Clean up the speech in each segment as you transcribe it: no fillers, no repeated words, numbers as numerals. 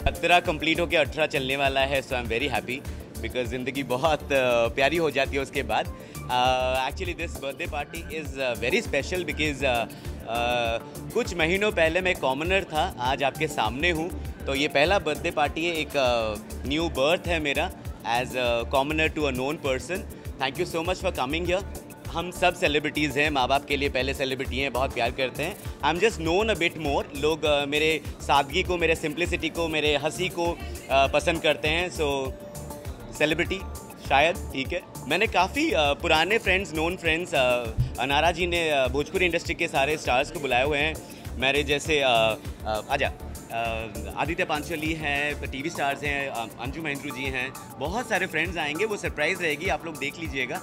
17 complete होकर 18 चलने वाला है, so I am very happy because ज़िंदगी बहुत प्यारी हो जाती है उसके बाद। Actually this birthday party is very special because कुछ महीनों पहले मैं कॉमनर था, आज आपके सामने हूँ, तो ये पहला बर्थडे पार्टी है, एक न्यू बर्थ है मेरा as commoner to a known person. Thank you so much for coming here. हम सब सेलिब्रिटीज़ हैं, माँ बाप के लिए पहले सेलिब्रिटी हैं, बहुत प्यार करते हैं। I am just known a bit more. लोग मेरे सादगी को, मेरे सिंप्लिसिटी को, मेरे हंसी को पसंद करते हैं। सो सेलिब्रिटी शायद ठीक है। मैंने काफ़ी पुराने फ्रेंड्स, नोन फ्रेंड्स, अनारा जी ने भोजपुरी इंडस्ट्री के सारे स्टार्स को बुलाए हुए हैं मेरे जैसे। आजा आदित्य पांचोली हैं, टीवी स्टार्स हैं, अंजू महेंद्रू जी हैं, बहुत सारे फ्रेंड्स आएंगे। वो सरप्राइज़ रहेगी, आप लोग देख लीजिएगा।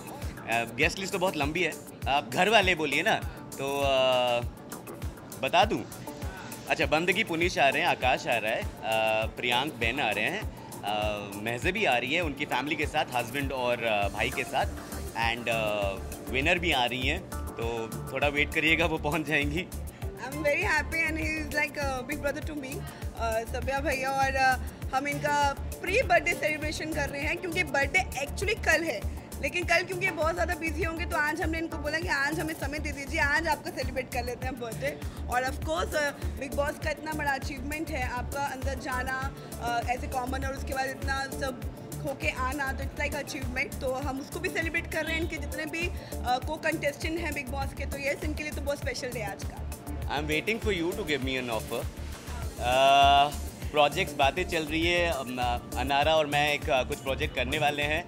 गेस्ट लिस्ट तो बहुत लंबी है, आप घर वाले बोलिए ना तो बता दूं। अच्छा, बंदगी पुनीश आ रहे हैं, आकाश आ रहा है, प्रियांक बेन आ रहे हैं, महजबी आ रही है उनकी फैमिली के साथ, हस्बैंड और भाई के साथ, एंड विनर भी आ रही हैं, तो थोड़ा वेट करिएगा, वो पहुंच जाएंगी। I am very happy and he is like big brother to me, Sabhya भैया, और हम इनका प्री बर्थडे सेलिब्रेशन कर रहे हैं क्योंकि बर्थडे एक्चुअली कल है, लेकिन कल क्योंकि बहुत ज़्यादा बिजी होंगे तो आज हमने इनको बोला कि आज हमें समय दे दीजिए, आज आपका सेलिब्रेट कर लेते हैं बर्थडे। और ऑफ कोर्स बिग बॉस का इतना बड़ा अचीवमेंट है, आपका अंदर जाना ऐसे कॉमन और उसके बाद इतना सब होके आना, तो इट्स लाइक अचीवमेंट, तो हम उसको भी सेलिब्रेट कर रहे हैं। इनके जितने भी को कंटेस्टेंट हैं बिग बॉस के, तो यस, इनके लिए तो बहुत स्पेशल डे आज का। I am waiting for you to give me an offer. Projects बातें चल रही है, अनारा और मैं एक कुछ प्रोजेक्ट करने वाले हैं।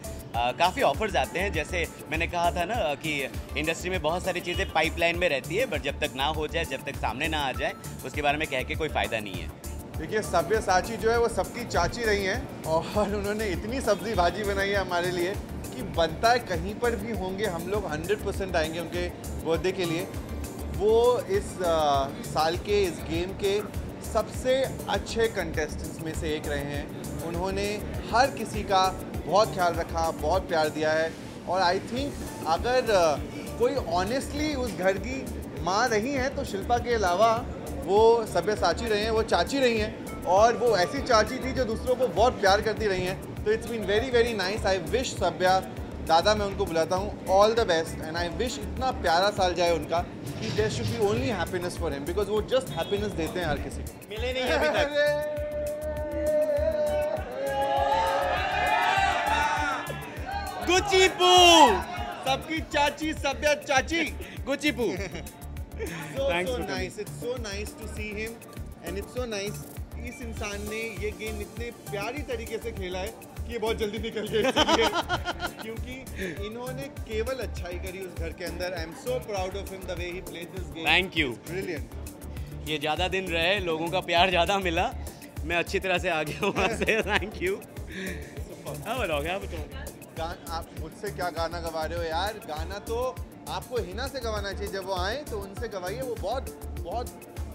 काफ़ी ऑफर्स आते हैं, जैसे मैंने कहा था ना कि इंडस्ट्री में बहुत सारी चीज़ें पाइपलाइन में रहती है, बट जब तक ना हो जाए, जब तक सामने ना आ जाए, उसके बारे में कह के कोई फ़ायदा नहीं है। देखिए, सब्यसाची जो है वो सबकी चाची रही हैं और उन्होंने इतनी सब्जी भाजी बनाई है हमारे लिए कि बनता है कहीं पर भी होंगे हम लोग 100% आएंगे उनके बर्थडे के लिए। वो इस साल के, इस गेम के सबसे अच्छे कंटेस्टेंट्स में से एक रहे हैं। उन्होंने हर किसी का बहुत ख्याल रखा, बहुत प्यार दिया है, और आई थिंक अगर कोई ऑनेस्टली उस घर की माँ रही हैं तो शिल्पा के अलावा वो सब्यसाची रहे हैं, वो चाची रही हैं, और वो ऐसी चाची थी जो दूसरों को बहुत प्यार करती रही हैं। तो it's been very very nice. I wish Sabya dada, मैं उनको बुलाता हूँ, all the best, and I wish इतना प्यारा साल जाए उनका कि there should be only happiness for him, because वो जस्ट हैप्पीनेस देते हैं हर किसी को। मिले नहीं अभी तक। गुच्चीपू, सबकी चाची, सभ्या चाची, गुच्चीपू। so nice, it's so nice to see him, and it's so nice इस इंसान ने ये गेम इतने प्यारी तरीके से खेला है कि ये बहुत जल्दी निकल गया इसलिए क्योंकि इन्होंने केवल अच्छाई करी उस घर के अंदर। I am so proud of him the way he played this game. Thank you, brilliant. ये ज़्यादा दिन रहे, लोगों का प्यार ज़्यादा मिला, मैं अच्छी तरह से आ गया वहाँ से। Thank you. आप मुझसे क्या गाना गवा रहे हो यार? गाना तो आपको हिना से गवाना चाहिए, जब वो आए तो उनसे गवाइए, वो बहुत बहुत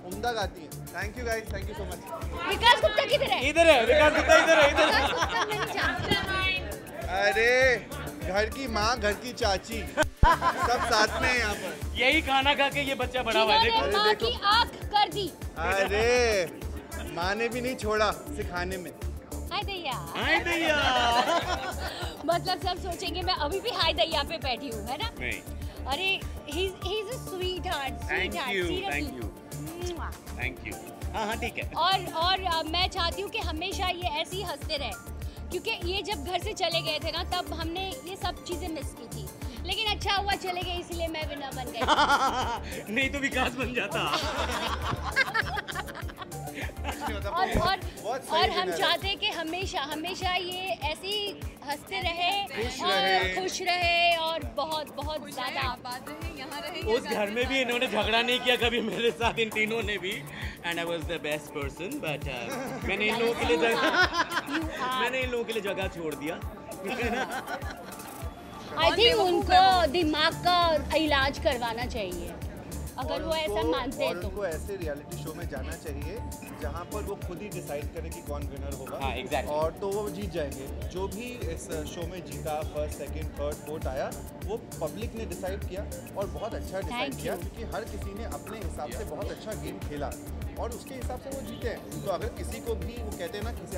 उम्दा गाती हैं। Thank you guys, thank you so much. Vikas Gupta किधर है? इधर है विकास गुप्ता, इधर है, इधर अरे घर की माँ, घर की चाची, सब साथ में हैं यहाँ पर। यही खाना खा के ये बच्चा बड़ा हुआ है, देखो। माँ की आँख कर दी। अरे माँ ने भी नहीं छोड़ा सिखाने में। हाय दैया, हाय दैया। मतलब सब सोचेंगे मैं अभी भी हाय दैया पे बैठी हूँ, है ना? नहीं, अरे he is a sweetheart, thank you, seriously. Thank you, thank you. हाँ हाँ ठीक है। और मैं चाहती हूँ कि हमेशा ये ऐसे ही हंसते रहे, क्योंकि ये जब घर से चले गए थे ना, तब हमने ये सब चीज़ें मिस की थी, लेकिन अच्छा हुआ चले गए, इसलिए मैं विनर बन गई। नहीं तो विकास बन जाता। और हम चाहते हैं कि हमेशा हमेशा ये ऐसे ही हंसते रहे, खुश रहे और बहुत बहुत ज़्यादा आबाद रहे, यहाँ रहे। उस घर में भी इन्होंने झगड़ा नहीं किया कभी मेरे साथ, इन तीनों ने भी, and I was the best person, but मैंने इन लोगों के लिए जगह छोड़ दिया। आई थिंक उनको दिमाग का इलाज करवाना चाहिए, अगर वो ऐसा मानते हैं तो। उनको ऐसे रियलिटी शो में जाना चाहिए जहाँ पर वो खुद ही डिसाइड करे कि कौन विनर होगा। हाँ, exactly. और तो वो जीत जाएंगे। जो भी इस शो में जीता, फर्स्ट, सेकंड, थर्ड, फोर्थ आया, वो पब्लिक ने डिसाइड किया और बहुत अच्छा डिसाइड किया, क्योंकि हर किसी ने अपने हिसाब से बहुत अच्छा गेम खेला और उसके हिसाब से वो जीते हैं। तो अगर किसी को भी, वो कहते हैं ना, किसी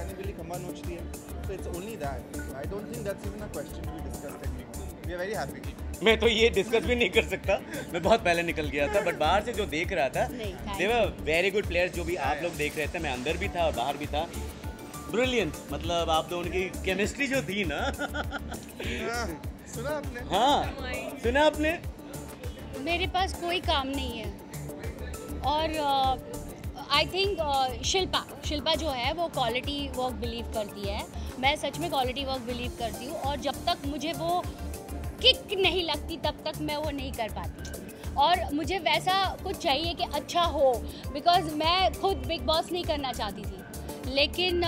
So it's only that. I don't think that's even a question to be discussed anymore. We are very happy. मैं तो ये डिस्कस भी नहीं कर सकता, मैं बहुत पहले निकल गया था, बट बाहर से जो देख रहा था, दे वर वेरी गुड प्लेयर्स. जो भी आप लोग देख रहे थे, मैं अंदर भी था और बाहर भी था. ब्रिलियंट. मतलब आप दोनों की केमिस्ट्री जो थी ना. सुना आपने? हाँ, सुना आपने? मेरे पास कोई काम नहीं है. और आई थिंक शिल्पा जो है वो क्वालिटी वर्क बिलीव करती है. मैं सच में क्वालिटी वर्क बिलीव करती हूँ, और जब तक मुझे वो किक नहीं लगती तब तक मैं वो नहीं कर पाती. और मुझे वैसा कुछ चाहिए कि अच्छा हो, बिकॉज मैं खुद बिग बॉस नहीं करना चाहती थी, लेकिन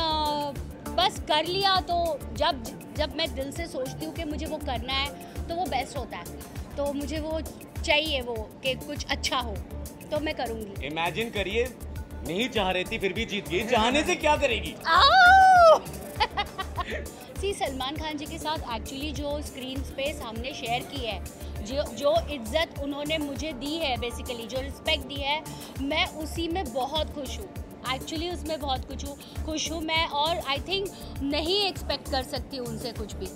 बस कर लिया. तो जब मैं दिल से सोचती हूँ कि मुझे वो करना है तो वो बेस्ट होता है. तो मुझे वो चाहिए वो कि कुछ अच्छा हो, तो मैं करूँगी. इमेजिन करिए, नहीं चाह रही थी फिर भी जीत गई. चाहने से क्या करेगी? सी सलमान खान जी के साथ एक्चुअली जो स्क्रीन स्पेस हमने शेयर की है, जो इज्जत उन्होंने मुझे दी है, बेसिकली जो रिस्पेक्ट दी है, मैं उसी में बहुत खुश हूँ. एक्चुअली उसमें बहुत खुश हूँ मैं. और आई थिंक नहीं एक्सपेक्ट कर सकती हूँ उनसे कुछ भी.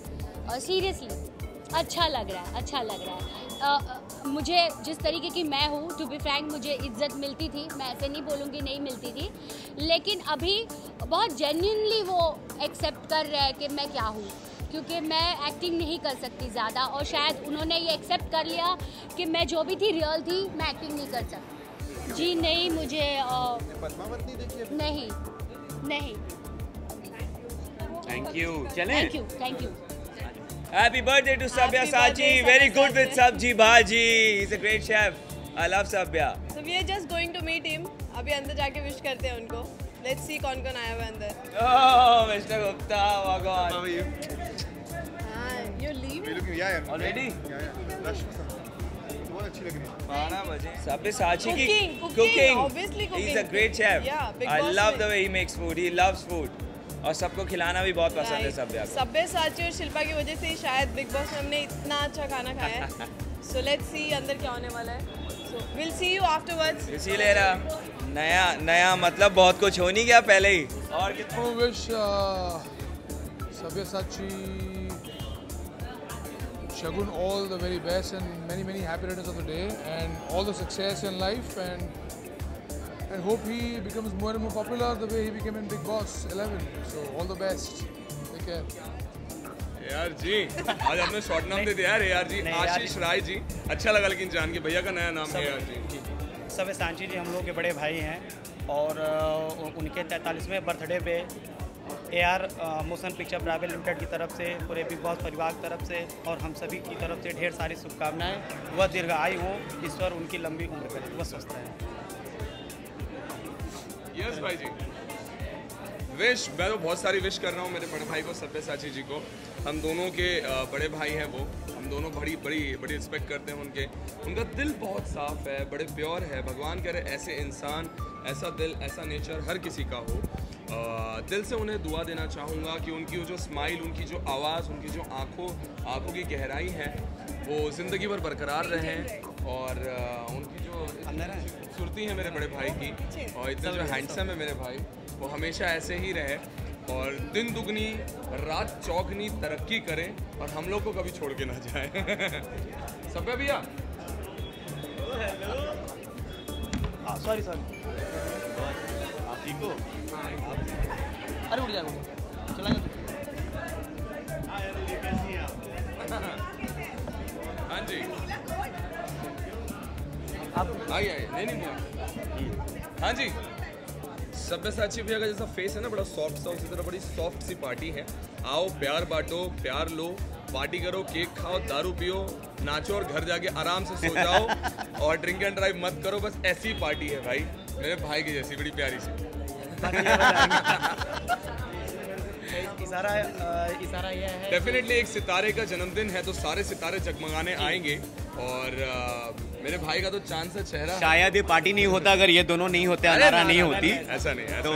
सीरियसली अच्छा लग रहा है. मुझे जिस तरीके की मैं हूँ, टू बी फ्रैंक, मुझे इज्जत मिलती थी. मैं ऐसे नहीं बोलूँगी नहीं मिलती थी, लेकिन अभी बहुत जेन्युइनली वो एक्सेप्ट कर रहे हैं कि मैं क्या हूँ, क्योंकि मैं एक्टिंग नहीं कर सकती ज़्यादा. और शायद उन्होंने ये एक्सेप्ट कर लिया कि मैं जो भी थी रियल थी, मैं एक्टिंग नहीं कर सकती. जी नहीं, मुझे पद्मावत देखिए. नहीं. Thank you. चलें. Thank you. Happy birthday to Sabyasachi. Very good with sabji bhaji. He's a great chef. I love Sabya. So we are just going to meet him. अभी अंदर जाके विश करते हैं उनको. Let's see कौन है अंदर. Oh, Mr. Gupta, oh God. How are you? You're leaving? Yeah. Already? Yeah. Rush में बहुत अच्छी लग रही है. 12 बजे. Sabyasachi की Cooking. Obviously cooking. He's a great chef. Yeah, Big I Boss love में. the way he makes food. He loves food. और सबको खिलाना भी बहुत पसंद है Sabya को. सब्यसाची और शिल्पा की वजह से ही शायद बिग बॉस में हमने इतना अच्छा खाना खाया है. सो लेट्स सी अंदर क्या होने वाला है. So will see you afterwards. इसीलिए नया मतलब बहुत कुछ हो नहीं गया पहले ही. और I wish Sabyasachi, Shagun all the very best and many happy returns of the day and all the success in life, and hope he becomes more and more popular the way he became in Big Boss 11. So all the best. Take care. यार जी, आज आपने short नाम दे दिया यार. यार जी, आशीष राय जी. अच्छा लगा लेकिन जान के भैया का नया नाम है यार जी. सब्यसाची जी हम लोग के बड़े भाई हैं, और उनके 43वें बर्थडे पे AR motion picture private limited की तरफ से, पूरे बिग बॉस परिवार की तरफ से और हम सभी की तरफ से ढेर सारी शुभकामनाएं. वह दीर्घायु हो, ईश्वर उनकी लंबी उम्र करे, वह स्वस्थ है. यस भाई जी. विश मैं तो बहुत सारी विश कर रहा हूँ मेरे बड़े भाई को, सब्यसाची जी को. हम दोनों के बड़े भाई हैं वो. हम दोनों बड़ी रिस्पेक्ट करते हैं उनके. उनका दिल बहुत साफ़ है, बड़े प्योर है. भगवान करे ऐसे इंसान, ऐसा दिल, ऐसा नेचर हर किसी का हो. दिल से उन्हें दुआ देना चाहूँगा कि उनकी वो जो स्माइल, उनकी जो आवाज़, उनकी जो आँखों की गहराई है, वो ज़िंदगी भर बरकरार रहें. और उनकी जो खूबसूरती है मेरे बड़े भाई की, और इतने जो हैंडसम है मेरे भाई, वो हमेशा ऐसे ही रहे और दिन दुगनी रात चौगनी तरक्की करे और हम लोग को कभी छोड़ के ना जाए. सब्या भैया. सॉरी. आप ठीक हो? अरे उठ जाओ, चला हाँ जी. आप आइए. नहीं. हाँ जी. सब्यसाची भैया का जैसा फेस है ना, बड़ा सॉफ्ट सा, उसी तरह बड़ी सॉफ्ट सी पार्टी है. आओ, प्यार बांटो, प्यार लो, पार्टी करो, केक खाओ, दारू पियो, नाचो और घर जाके आराम से सो जाओ. और ड्रिंक एंड ड्राइव मत करो. बस ऐसी पार्टी है भाई, मेरे भाई की जैसी, बड़ी प्यारी सी. इशारा यह है डेफिनेटली एक सितारे का जन्मदिन है तो सारे सितारे जगमगाने आएंगे. और मेरे भाई का तो चांद सा चेहरा. शायद ये पार्टी नहीं होता अगर ये दोनों नहीं होते, अनारा नहीं होती. ऐसा नहीं. तो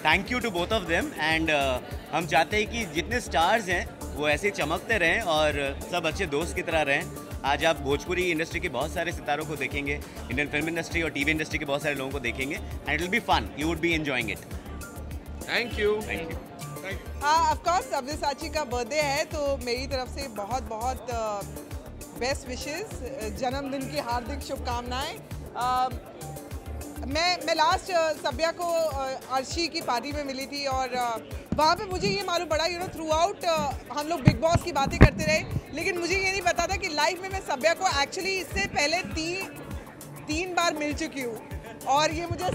thank you to both of them. And हम चाहते हैं कि जितने स्टार्स हैं वो ऐसे चमकते रहें और सब अच्छे दोस्त की तरह रहें. आज आप भोजपुरी इंडस्ट्री के बहुत सारे सितारों को देखेंगे, इंडियन फिल्म इंडस्ट्री और टीवी इंडस्ट्री के बहुत सारे लोगों को देखेंगे. And it will be fun. You would be enjoying it. Thank you. Of course Sabyasachi का बर्थडे है तो मेरी तरफ से बहुत बहुत बेस्ट विशेस, जन्मदिन की हार्दिक शुभकामनाएं। मैं लास्ट सब्या को अर्शी की पार्टी में मिली थी और वहाँ पे मुझे ये मालूम पड़ा थ्रू आउट हम लोग बिग बॉस की बातें करते रहे, लेकिन मुझे ये नहीं पता था कि लाइफ में मैं सब्या को एक्चुअली इससे पहले तीन बार मिल चुकी हूँ और ये मुझे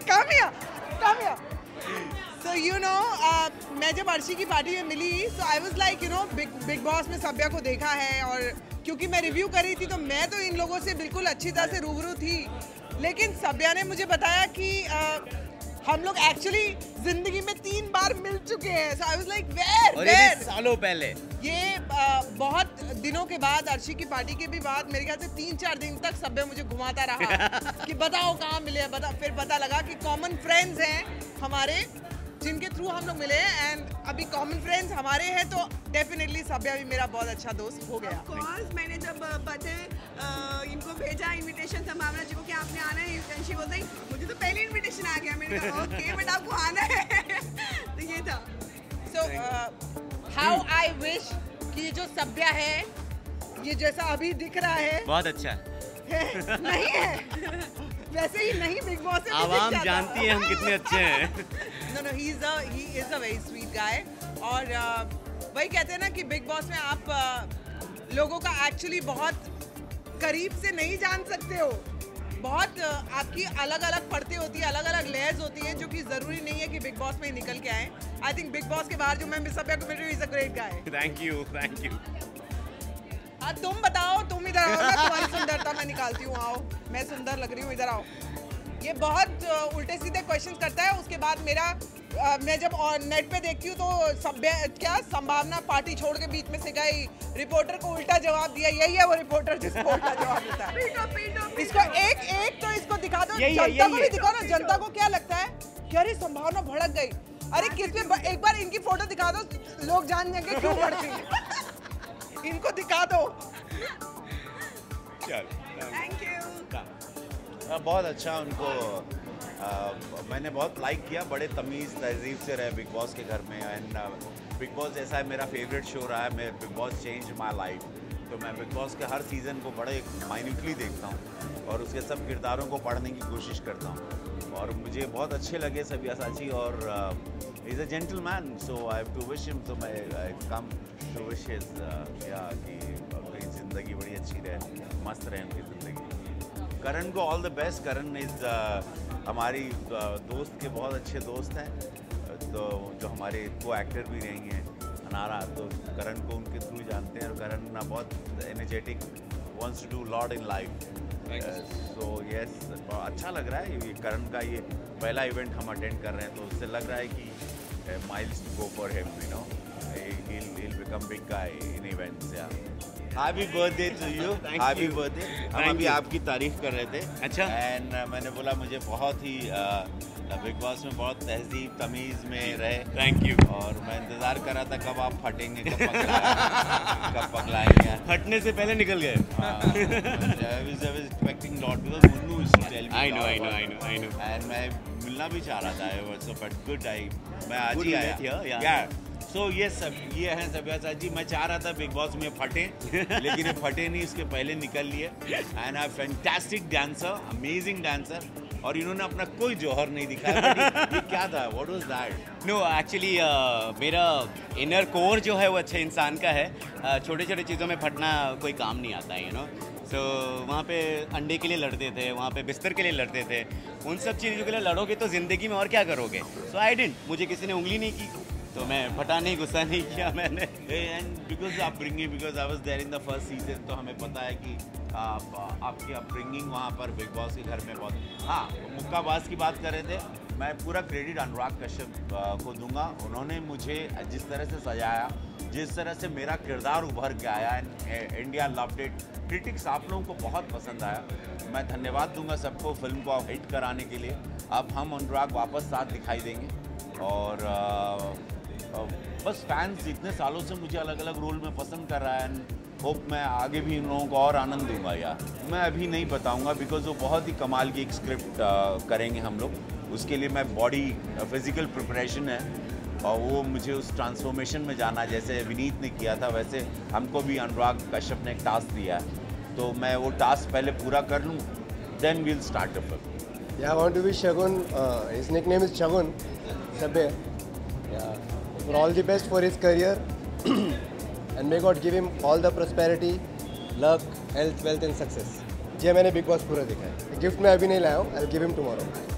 कामिया so मैं जब अर्शी की पार्टी में मिली तो I was like big boss में सब्या को देखा है और क्योंकि मैं रिव्यू कर रही थी तो मैं तो इन लोगों से बिल्कुल अच्छी तरह से रूबरू थी, लेकिन सब्या ने मुझे बताया कि हम लोग एक्चुअली जिंदगी में 3 बार मिल चुके हैं। सो आई वाज लाइक वेयर सालों पहले ये बहुत दिनों के बाद अर्शी की पार्टी के भी बाद मेरे ख्याल से 3-4 दिन तक सब्या मुझे घुमाता रहा कि बताओ कहाँ मिले, फिर पता लगा कि कॉमन फ्रेंड्स हैं हमारे जिनके थ्रू हम लोग मिले हैं एंड अभी कॉमन फ्रेंड्स हमारे हैं तो डेफिनेटली सब्या भी मेरा बहुत अच्छा दोस्त हो गया। Of course, मैंने जब पते इनको भेजा इनविटेशन संभावना जी को कि आपने आना है, शी वाज लाइक मुझे तो पहले इनविटेशन आ गया, मैंने कहा ओके बट आपको आना है तो ये था। सो हाउ आई विश कि ये जो सब्या है ये जैसा अभी दिख रहा है बहुत अच्छा है नहीं है वैसे ही नहीं, बिग बॉस से आवाम जानती है हम कितने अच्छे हैं। No, he is a very sweet guy और वही कहते हैं ना कि बिग बॉस में आप लोगों का एक्चुअली बहुत करीब से नहीं जान सकते हो, बहुत आपकी अलग अलग परतें होती है, अलग अलग लेयर्स होती हैं जो कि ज़रूरी नहीं है कि बिग बॉस में ही निकल के आए। आई थिंक बिग बॉस के बाहर जो मैं सब्या को मिल रही हूँ, is a great guy. Thank you तुम बताओ, तुम इधर आओ, मैं तुम्हारी सुंदरता मैं निकालती हूँ, आओ मैं सुंदर लग रही हूँ, इधर आओ। ये बहुत उल्टे सीधे क्वेश्चन करता है, उसके बाद मैं जब नेट पे देखती हूँ तो संभावना पार्टी छोड़ के बीच में से गई, रिपोर्टर को उल्टा जवाब दिया, यही है वो रिपोर्टर जिसको उल्टा जवाब देता है। इसको एक तो इसको दिखा दो, जनता को भी दिखाओ ना, जनता को क्या लगता है कि अरे संभावना भड़क गई, अरे किसमें एक बार इनकी फोटो दिखा दो, लोग जान जाएंगे क्यों भड़की है। इनको दिखा दो। Thank you. बहुत अच्छा उनको मैंने बहुत लाइक किया, बड़े तमीज़ तहजीब से रहे बिग बॉस के घर में एंड बिग बॉस जैसा है मेरा फेवरेट शो रहा है। मैं big boss change my life, तो मैं बिग बॉस के हर सीज़न को बड़े माइन्यूटली देखता हूँ और उसके सब किरदारों को पढ़ने की कोशिश करता हूँ और मुझे बहुत अच्छे लगे सब्यासाची और is a gentleman, so I have to wish him, तो मैं कम टू विश हिज कि उनकी ज़िंदगी बड़ी अच्छी रहे, मस्त रहे उनकी ज़िंदगी। करण को all the best. Karan is हमारी दोस्त के बहुत अच्छे दोस्त हैं, तो जो हमारे को एक्टर भी रही हैं अनारा, तो करण को उनके थ्रू जानते हैं और करण ना बहुत energetic, wants to do lot in life. So yes, अच्छा लग रहा है ये करण का ये पहला इवेंट हम अटेंड कर रहे हैं, तो उससे लग रहा है कि miles to go for him, you know, he'll become big guy in events, yeah. Happy birthday to you. Happy birthday. हम अभी आपकी तारीफ कर रहे थे। अच्छा। एंड मैंने बोला मुझे बहुत ही बिग बॉस में बहुत तहजीब तमीज़ में रहे। Thank you. और मैं इंतज़ार कर रहा था कब आप फटेंगे, कब पगलाएंगे। फटने से पहले निकल गए। I was expecting lot because Munnu used to tell me. I know. And मैं मिलना भी चाह रहा था, so but good मैं आज ही आया। Yeah. So ये हैं सब्यासाची। मैं चाह रहा था बिग बॉस में फटे लेकिन ये फटे नहीं, इसके पहले निकल लिए। And I fantastic dancer, amazing dancer, और इन्होंने अपना कोई जौहर नहीं दिखाया। ये क्या था, what was that? No actually मेरा इनर कोर जो है वो अच्छे इंसान का है। छोटे छोटे चीज़ों में फटना कोई काम नहीं आता है, यू नो। सो वहाँ पे अंडे के लिए लड़ते थे, वहाँ पे बिस्तर के लिए लड़ते थे, उन सब चीज़ों के लिए लड़ोगे तो ज़िंदगी में और क्या करोगे। सो आई डिडंट, मुझे किसी ने उंगली नहीं की तो मैं फटा नहीं, गुस्सा नहीं किया मैंने। And because upbringing, because I was there in the first season, तो हमें पता है कि आपकी अपब्रिंगिंग वहाँ पर बिग बॉस के घर में बहुत। हाँ, मुक्काबाज की बात कर रहे थे, मैं पूरा क्रेडिट अनुराग कश्यप को दूंगा। उन्होंने मुझे जिस तरह से सजाया, जिस तरह से मेरा किरदार उभर के आया, and India loved it. Critics आप लोगों को बहुत पसंद आया, मैं धन्यवाद दूंगा सबको फिल्म को हिट कराने के लिए। अब हम अनुराग वापस साथ दिखाई देंगे और बस फैंस इतने सालों से मुझे अलग अलग रोल में पसंद कर रहा है, एंड होप मैं आगे भी इन लोगों को और आनंद दूंगा। यार मैं अभी नहीं बताऊंगा बिकॉज वो बहुत ही कमाल की एक स्क्रिप्ट करेंगे हम लोग, उसके लिए मैं बॉडी फिजिकल प्रिपरेशन है और वो मुझे उस ट्रांसफॉर्मेशन में जाना, जैसे विनीत ने किया था वैसे हमको भी अनुराग कश्यप ने एक टास्क दिया है, तो मैं वो टास्क पहले पूरा कर लूँ, then will start the film. Yeah, I want to wish Shagun, his nickname is Shagun, Sabbe. Yeah, for all the best for his career and may God give him all the prosperity, luck, health, wealth and success. जी मैंने big boss पूरा देखा है, gift में अभी नहीं लाया हूँ, I'll give him tomorrow.